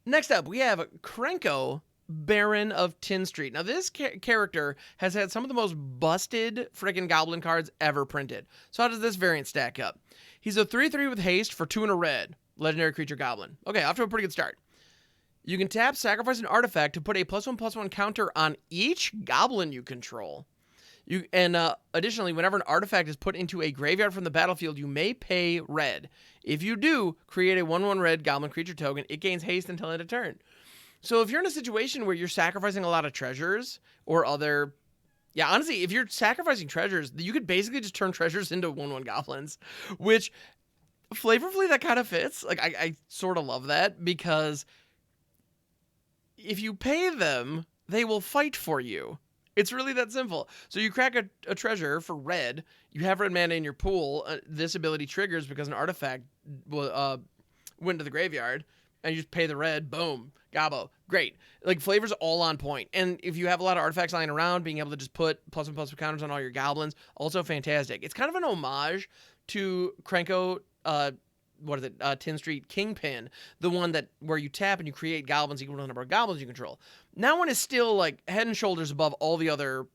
Next up, we have Krenko, Baron of Tin Street. Now, this character has had some of the most busted friggin' goblin cards ever printed. So how does this variant stack up? He's a 3/3 with haste for 2 and a red. Legendary creature goblin. Okay, off to a pretty good start. You can tap, sacrifice an artifact to put a +1/+1 counter on each goblin you control. Additionally, whenever an artifact is put into a graveyard from the battlefield, you may pay red. If you do, create a 1/1 red goblin creature token. It gains haste until end of turn. So if you're in a situation where you're sacrificing a lot of treasures or other Yeah, honestly, if you're sacrificing treasures, you could basically just turn treasures into 1/1 goblins, which flavorfully that kind of fits. Like, I sort of love that because if you pay them, they will fight for you. It's really that simple. So you crack a treasure for red, you have red mana in your pool, this ability triggers because an artifact went to the graveyard, and you just pay the red, boom, gobbo. Great. Like, flavor's all on point. And if you have a lot of artifacts lying around, being able to just put +1/+1 counters on all your goblins, also fantastic. It's kind of an homage to Krenko, Tin Street Kingpin, the one that where you tap and you create goblins equal to the number of goblins you control. That one is still like head and shoulders above all the other.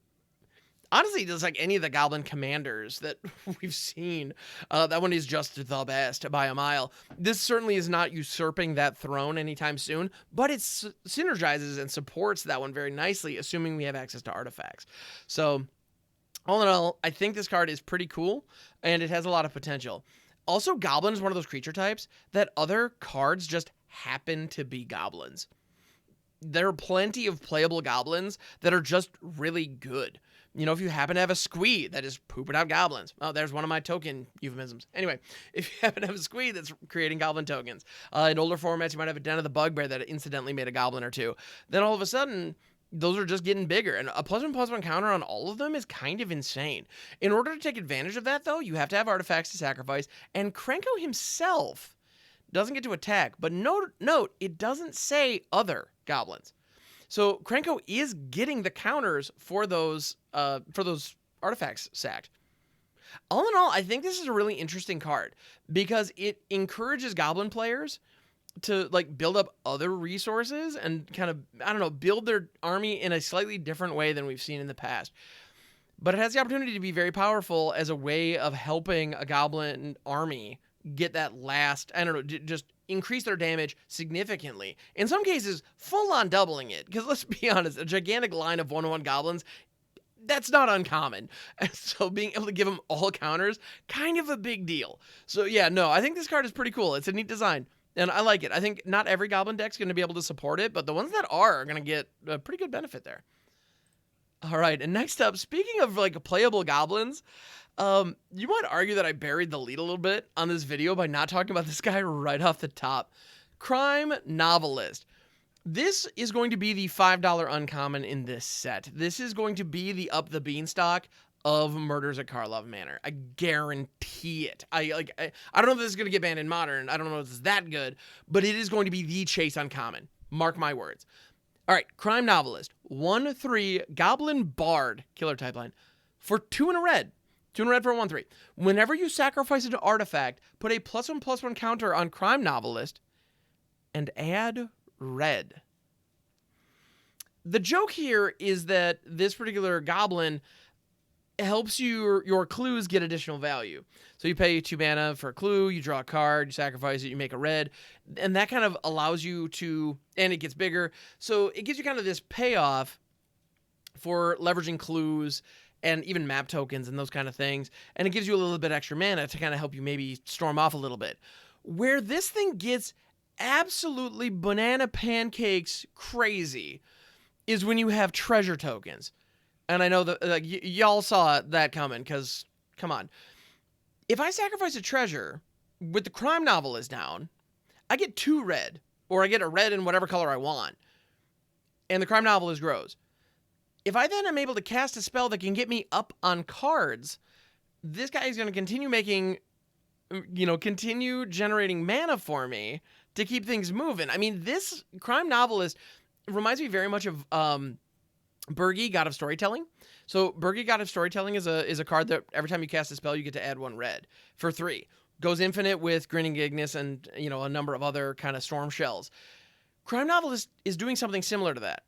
Honestly, just like any of the goblin commanders that we've seen, that one is just the best by a mile. This certainly is not usurping that throne anytime soon, but it synergizes and supports that one very nicely, assuming we have access to artifacts. So, all in all, I think this card is pretty cool, and it has a lot of potential. Also, Goblin is one of those creature types that other cards just happen to be goblins. There are plenty of playable goblins that are just really good. You know, if you happen to have a squee that is pooping out goblins. Oh, there's one of my token euphemisms. Anyway, if you happen to have a squee that's creating goblin tokens. In older formats, you might have a Den of the Bugbear that incidentally made a goblin or two. Then all of a sudden, those are just getting bigger, and a +1/+1 counter on all of them is kind of insane. In order to take advantage of that, though, you have to have artifacts to sacrifice, and Krenko himself doesn't get to attack, but note, it doesn't say other goblins. So Krenko is getting the counters for those artifacts sacked. All in all, I think this is a really interesting card because it encourages goblin players to like build up other resources and kind of, I don't know, build their army in a slightly different way than we've seen in the past. But it has the opportunity to be very powerful as a way of helping a goblin army get that last, I don't know, just increase their damage significantly. In some cases, full on doubling it. Because let's be honest, a gigantic line of 1/1 goblins, that's not uncommon. So being able to give them all counters, kind of a big deal. So yeah, no, I think this card is pretty cool. It's a neat design. And I like it. I think not every goblin deck's going to be able to support it, but the ones that are going to get a pretty good benefit there. All right, and next up, speaking of like playable goblins, you might argue that I buried the lead a little bit on this video by not talking about this guy right off the top. Crime Novelist. This is going to be the $5 uncommon in this set. This is going to be the up the beanstalk of Murders at Karlov Manor. I guarantee it. I don't know if this is going to get banned in Modern. I don't know if it's that good, but it is going to be the chase uncommon. Mark my words. All right, Crime Novelist. 1/3 Goblin Bard, killer type line, for 2 and a red. 2 and a red for a 1/3. Whenever you sacrifice an artifact, put a +1/+1 counter on Crime Novelist and add red. The joke here is that this particular goblin helps your clues get additional value. So you pay 2 mana for a clue, you draw a card, you sacrifice it, you make a red, and that kind of allows you to, and it gets bigger, so it gives you kind of this payoff for leveraging clues and even map tokens and those kind of things, and it gives you a little bit extra mana to kind of help you maybe storm off a little bit. Where this thing gets absolutely banana pancakes crazy is when you have treasure tokens. And I know that like, y'all saw that coming, because, come on. If I sacrifice a treasure with the Crime Novelist down, I get 2 red, or I get a red in whatever color I want, and the Crime Novelist grows. If I then am able to cast a spell that can get me up on cards, this guy is going to continue making, continue generating mana for me to keep things moving. I mean, this Crime Novelist reminds me very much of Burgi, God of Storytelling. So Burgi, God of Storytelling is a card that every time you cast a spell, you get to add 1 red for 3. Goes infinite with Grinning Ignis and, a number of other kind of storm shells. Crime Novelist is doing something similar to that.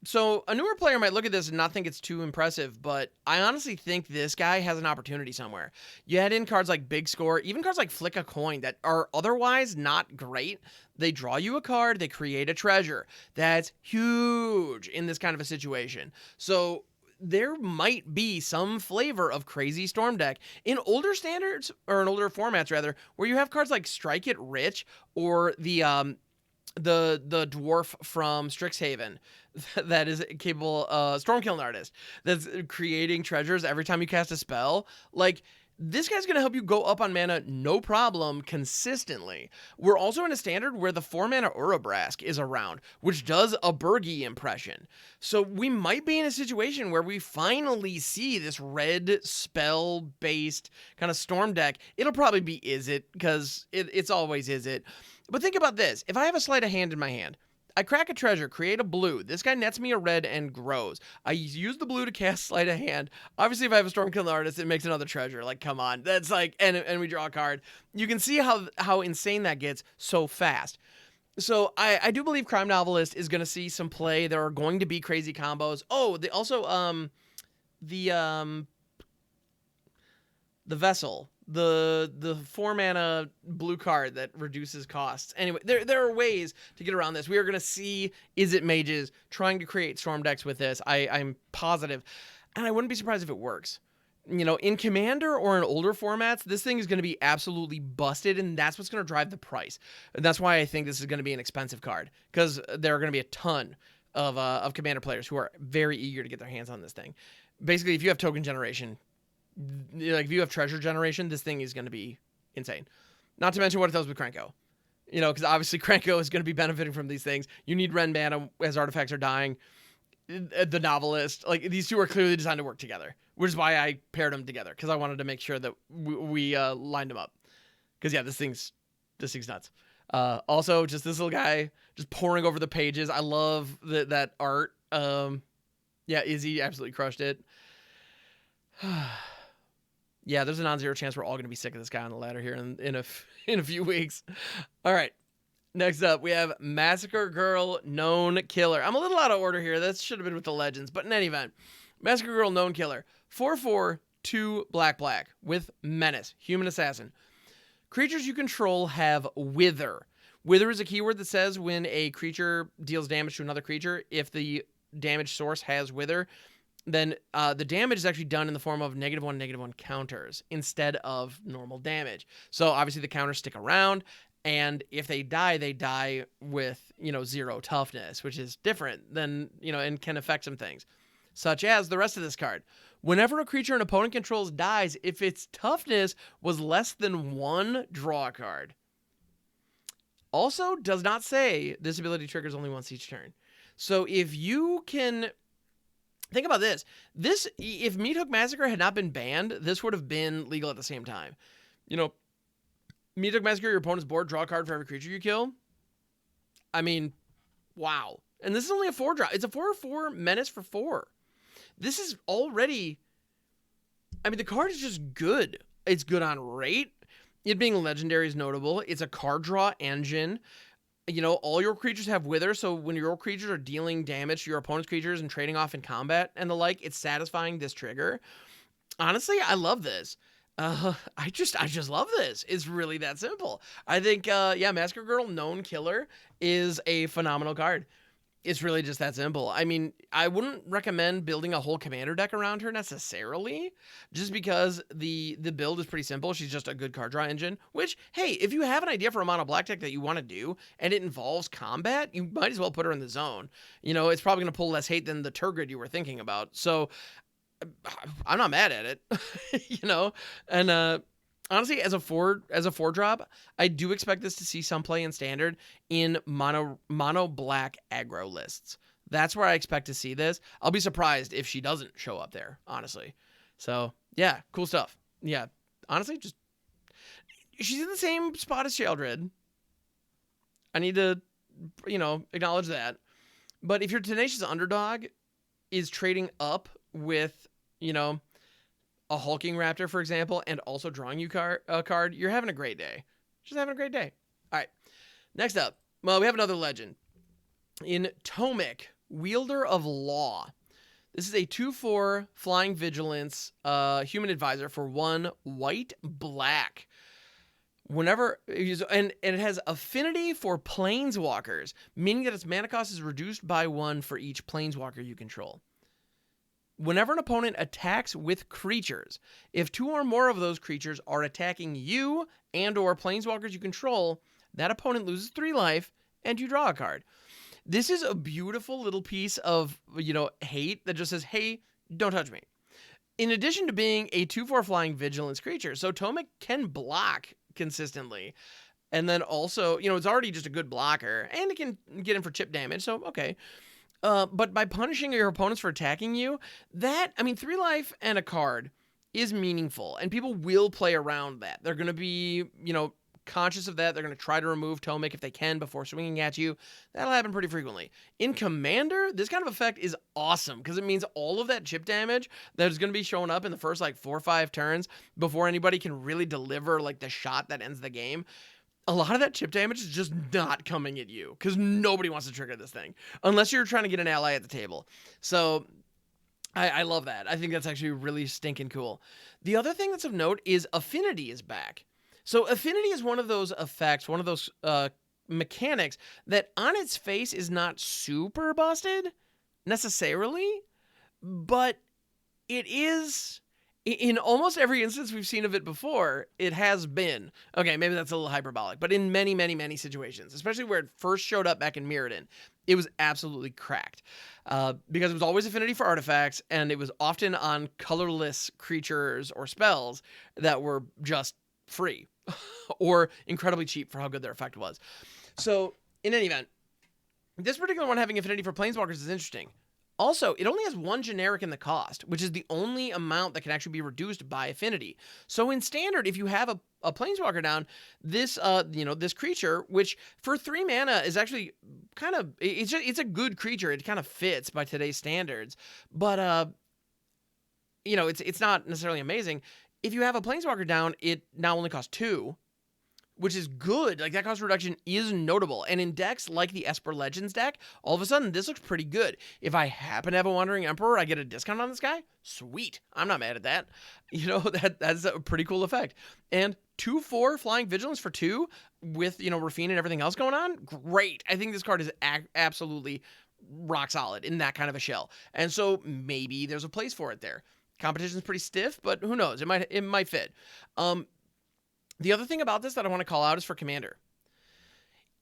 So a newer player might look at this and not think it's too impressive, but I honestly think this guy has an opportunity somewhere. You add in cards like Big Score, even cards like Flick a Coin that are otherwise not great. They draw you a card, they create a treasure. That's huge in this kind of a situation. So there might be some flavor of crazy Storm deck in older standards, or in older formats rather, where you have cards like Strike It Rich or the the dwarf from Strixhaven that is capable, Stormkiln artist, that's creating treasures every time you cast a spell. Like, this guy's going to help you go up on mana no problem consistently. We're also in a standard where the 4-mana Orobrask is around, which does a Burgy impression. So we might be in a situation where we finally see this red spell-based kind of storm deck. It'll probably be Izzet, because it's always Izzet. But think about this. If I have a sleight of hand in my hand, I crack a treasure, create a blue. This guy nets me a red and grows. I use the blue to cast sleight of hand. Obviously, if I have a Stormkiln artist, it makes another treasure. Like, come on. That's like, and we draw a card. You can see how insane that gets so fast. So I do believe Crime Novelist is going to see some play. There are going to be crazy combos. Oh, the Vessel, the 4-mana blue card that reduces costs. Anyway, there are ways to get around this. We are going to see Izzet mages trying to create storm decks with this. I'm positive, and I wouldn't be surprised if it works. You know, in Commander or in older formats, this thing is going to be absolutely busted, and that's what's going to drive the price. And that's why I think this is going to be an expensive card, because there are going to be a ton of Commander players who are very eager to get their hands on this thing. Basically, if you have token generation, like if you have treasure generation, this thing is going to be insane. Not to mention what it does with Krenko. You know, because obviously Krenko is going to be benefiting from these things. You need Ren mana as artifacts are dying. The Novelist, like, these two are clearly designed to work together, which is why I paired them together, because I wanted to make sure that we lined them up. Because yeah, this thing's nuts. Also, just this little guy just pouring over the pages. I love that art. Yeah, Izzy absolutely crushed it. Yeah, there's a non-zero chance we're all going to be sick of this guy on the ladder here in a few weeks. All right. Next up, we have Massacre Girl Known Killer. I'm a little out of order here. That should have been with the legends. But in any event, Massacre Girl Known Killer. 4/4, 2 black with Menace, Human Assassin. Creatures you control have Wither. Wither is a keyword that says when a creature deals damage to another creature, if the damage source has Wither, then the damage is actually done in the form of -1/-1 counters instead of normal damage. So obviously the counters stick around, and if they die with, 0 toughness, which is different than, and can affect some things, such as the rest of this card. Whenever a creature an opponent controls dies, if its toughness was less than 1, draw a card. Also, does not say this ability triggers only once each turn. So if you can... Think about this. If Meathook Massacre had not been banned, this would have been legal at the same time. Meathook Massacre, your opponent's board, draw a card for every creature you kill. I mean, wow. And this is only a 4-drop. It's a 4/4 Menace for 4. This is already... I mean, the card is just good. It's good on rate. It being legendary is notable. It's a card draw engine. All your creatures have Wither, so when your creatures are dealing damage to your opponent's creatures and trading off in combat and the like, it's satisfying this trigger. Honestly, I love this. I just love this. It's really that simple. I think, Massacre Girl Known Killer is a phenomenal card. It's really just that simple. I mean, I wouldn't recommend building a whole commander deck around her necessarily, just because the build is pretty simple. She's just a good card draw engine, which, hey, if you have an idea for a mono black deck that you want to do and it involves combat, you might as well put her in the zone. It's probably going to pull less hate than the Turgid you were thinking about. So I'm not mad at it, and honestly, as a 4-drop, I do expect this to see some play in standard in mono black aggro lists. That's where I expect to see this. I'll be surprised if she doesn't show up there, honestly. So yeah, cool stuff. Yeah, honestly, just she's in the same spot as Sheoldred. I need to, acknowledge that. But if your Tenacious Underdog is trading up with, a Hulking Raptor, for example, and also drawing you a card, you're having a great day. Just having a great day. All right. Next up, well, we have another legend. In Tomic, Wielder of Law. This is a 2/4 Flying Vigilance human advisor for 1 white-black. And it has affinity for planeswalkers, meaning that its mana cost is reduced by 1 for each planeswalker you control. Whenever an opponent attacks with creatures, if 2 or more of those creatures are attacking you and or planeswalkers you control, that opponent loses 3 life and you draw a card. This is a beautiful little piece of, hate that just says, hey, don't touch me. In addition to being a 2/4 flying vigilance creature, so Tomek can block consistently. And then also, it's already just a good blocker, and it can get in for chip damage, so okay. But by punishing your opponents for attacking you, 3 life and a card is meaningful, and people will play around that. They're going to be, conscious of that. They're going to try to remove Tomek if they can before swinging at you. That'll happen pretty frequently. In Commander, this kind of effect is awesome because it means all of that chip damage that is going to be showing up in the first 4 or 5 turns before anybody can really deliver the shot that ends the game. A lot of that chip damage is just not coming at you because nobody wants to trigger this thing unless you're trying to get an ally at the table. So I love that. I think that's actually really stinking cool. The other thing that's of note is Affinity is back. So Affinity is one of those effects, one of those mechanics that on its face is not super busted necessarily, but it is, in almost every instance we've seen of it before, it has been. Okay, maybe that's a little hyperbolic, but in many, many, many situations, especially where it first showed up back in Mirrodin, it was absolutely cracked. Because it was always Affinity for artifacts, and it was often on colorless creatures or spells that were just free or incredibly cheap for how good their effect was. So, in any event, this particular one having Affinity for Planeswalkers is interesting. Also, it only has 1 generic in the cost, which is the only amount that can actually be reduced by Affinity. So in Standard, if you have a Planeswalker down, this this creature, which for 3 mana is actually kind of, it's a good creature. It kind of fits by today's standards, but it's not necessarily amazing. If you have a Planeswalker down, it now only costs 2. Which is good. That cost reduction is notable. And in decks like the Esper Legends deck, all of a sudden, this looks pretty good. If I happen to have a Wandering Emperor, I get a discount on this guy? Sweet. I'm not mad at that. That's a pretty cool effect. And 2/4 Flying Vigilance for 2 with, Rafine and everything else going on? Great. I think this card is absolutely rock solid in that kind of a shell. And so maybe there's a place for it there. Competition's pretty stiff, but who knows? It might fit. The other thing about this that I want to call out is for Commander.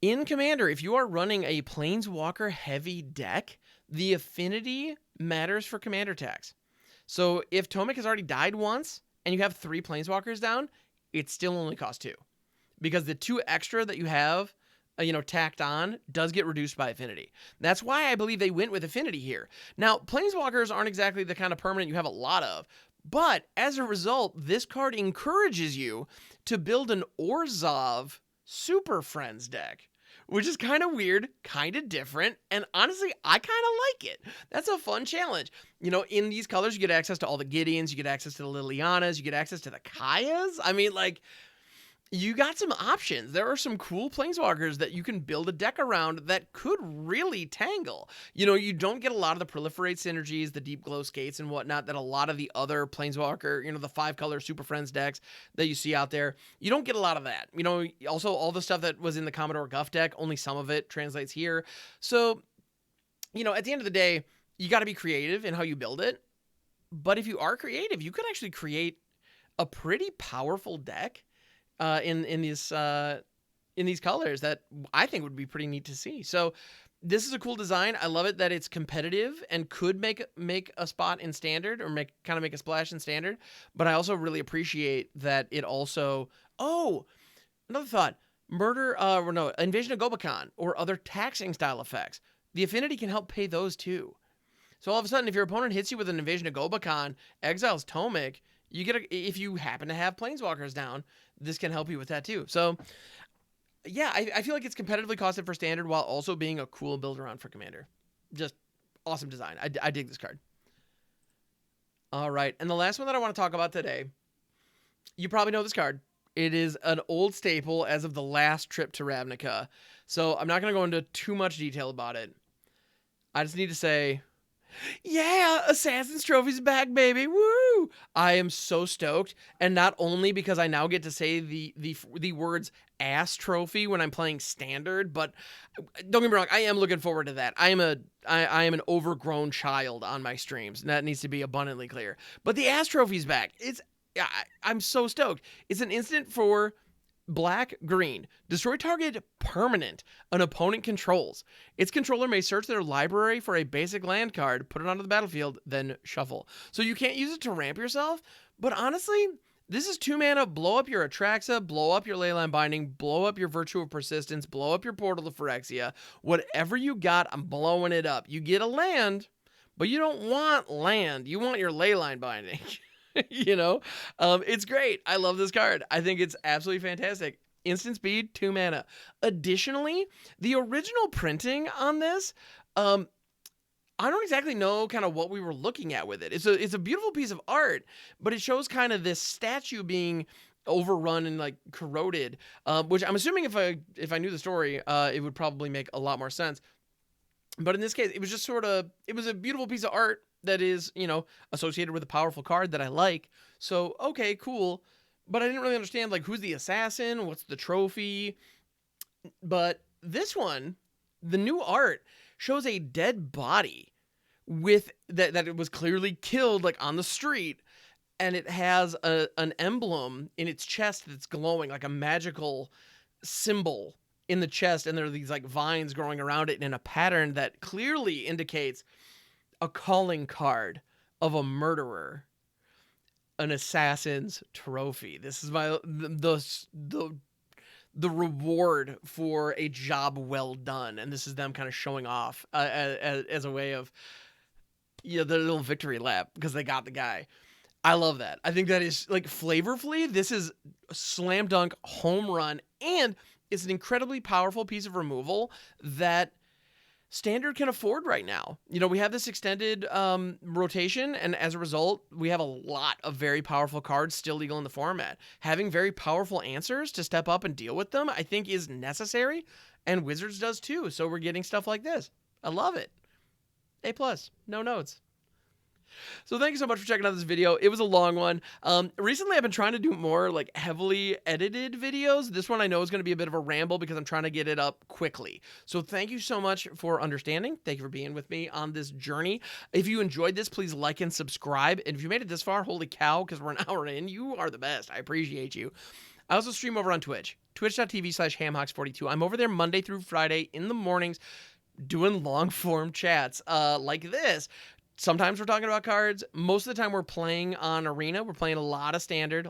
In Commander, if you are running a Planeswalker heavy deck, the Affinity matters for Commander tax. So if Tomek has already died once and you have 3 Planeswalkers down, it still only costs 2. Because the 2 extra that you have, tacked on does get reduced by Affinity. That's why I believe they went with Affinity here. Now, Planeswalkers aren't exactly the kind of permanent you have a lot of, but as a result, this card encourages you to build an Orzhov Super Friends deck, which is kind of weird, kind of different, and honestly, I kind of like it. That's a fun challenge. In these colors, you get access to all the Gideons, you get access to the Lilianas, you get access to the Kayas. You got some options. There are some cool Planeswalkers that you can build a deck around that could really tangle. You don't get a lot of the Proliferate synergies, the Deep Glow Skates and whatnot that a lot of the other Planeswalker, the 5-color Super Friends decks that you see out there. You don't get a lot of that. Also all the stuff that was in the Commodore Guff deck, only some of it translates here. So, at the end of the day, you got to be creative in how you build it. But if you are creative, you could actually create a pretty powerful deck in these colors that I think would be pretty neat to see. So this is a cool design. I love it that it's competitive and could make a spot in Standard or make a splash in Standard. But I also really appreciate that it also. Oh, another thought: Invasion of Gobakhan or other taxing style effects. The Affinity can help pay those too. So all of a sudden, if your opponent hits you with an Invasion of Gobakhan, exiles Tomek, if you happen to have Planeswalkers down, this can help you with that too. So, yeah, I feel like it's competitively costed for Standard while also being a cool build around for Commander. Just awesome design. I dig this card. All right, and the last one that I want to talk about today, you probably know this card. It is an old staple as of the last trip to Ravnica. So I'm not going to go into too much detail about it. I just need to say, yeah, Assassin's Trophy's back, baby. Woo! I am so stoked. And not only because I now get to say the words ass trophy when I'm playing Standard, but don't get me wrong, I am looking forward to that. I am an overgrown child on my streams, and that needs to be abundantly clear. But the ass trophy's back. I'm so stoked. It's an instant for black, green. Destroy target permanent an opponent controls. Its controller may search their library for a basic land card, put it onto the battlefield, then shuffle. So you can't use it to ramp yourself, but honestly, this is 2 mana, blow up your Atraxa, blow up your Leyline Binding, blow up your Virtue of Persistence, blow up your Portal to Phyrexia. Whatever you got, I'm blowing it up. You get a land, but you don't want land. You want your Leyline Binding. You know? It's great. I love this card. I think it's absolutely fantastic. Instant speed, 2 mana. Additionally, the original printing on this, I don't exactly know kind of what we were looking at with it. It's a beautiful piece of art, but it shows kind of this statue being overrun and like corroded, which I'm assuming if I knew the story, it would probably make a lot more sense. But in this case, it was just it was a beautiful piece of art that is, you know, associated with a powerful card that I like. So, okay, cool. But I didn't really understand like who's the assassin, what's the trophy. But this one, the new art shows a dead body with that it was clearly killed like on the street, and it has an emblem in its chest that's glowing like a magical symbol in the chest, and there are these like vines growing around it in a pattern that clearly indicates a calling card of a murderer, an assassin's trophy. This is the reward for a job well done, and this is them kind of showing off as a way of, you know, their little victory lap because they got the guy. I love that. I think that is like flavorfully, this is a slam dunk home run, and it's an incredibly powerful piece of removal that Standard can afford right now. You know, we have this extended rotation, and as a result, we have a lot of very powerful cards still legal in the format. Having very powerful answers to step up and deal with them, I think, is necessary, and Wizards does too. So we're getting stuff like this. I love it. A+, no notes. So thank you so much for checking out this video. It was a long one. Recently, I've been trying to do more like heavily edited videos. This one I know is going to be a bit of a ramble because I'm trying to get it up quickly. So thank you so much for understanding. Thank you for being with me on this journey. If you enjoyed this, please like and subscribe. And if you made it this far, holy cow, because we're an hour in, you are the best. I appreciate you. I also stream over on Twitch, twitch.tv/hamhawks42. I'm over there Monday through Friday in the mornings doing long form chats like this. Sometimes we're talking about cards. Most of the time we're playing on Arena. We're playing a lot of Standard.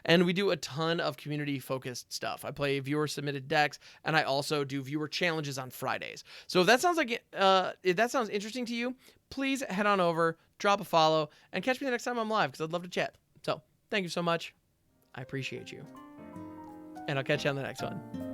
And we do a ton of community-focused stuff. I play viewer-submitted decks, and I also do viewer challenges on Fridays. So if that sounds like if that sounds interesting to you, please head on over, drop a follow, and catch me the next time I'm live, because I'd love to chat. So thank you so much. I appreciate you. And I'll catch you on the next one.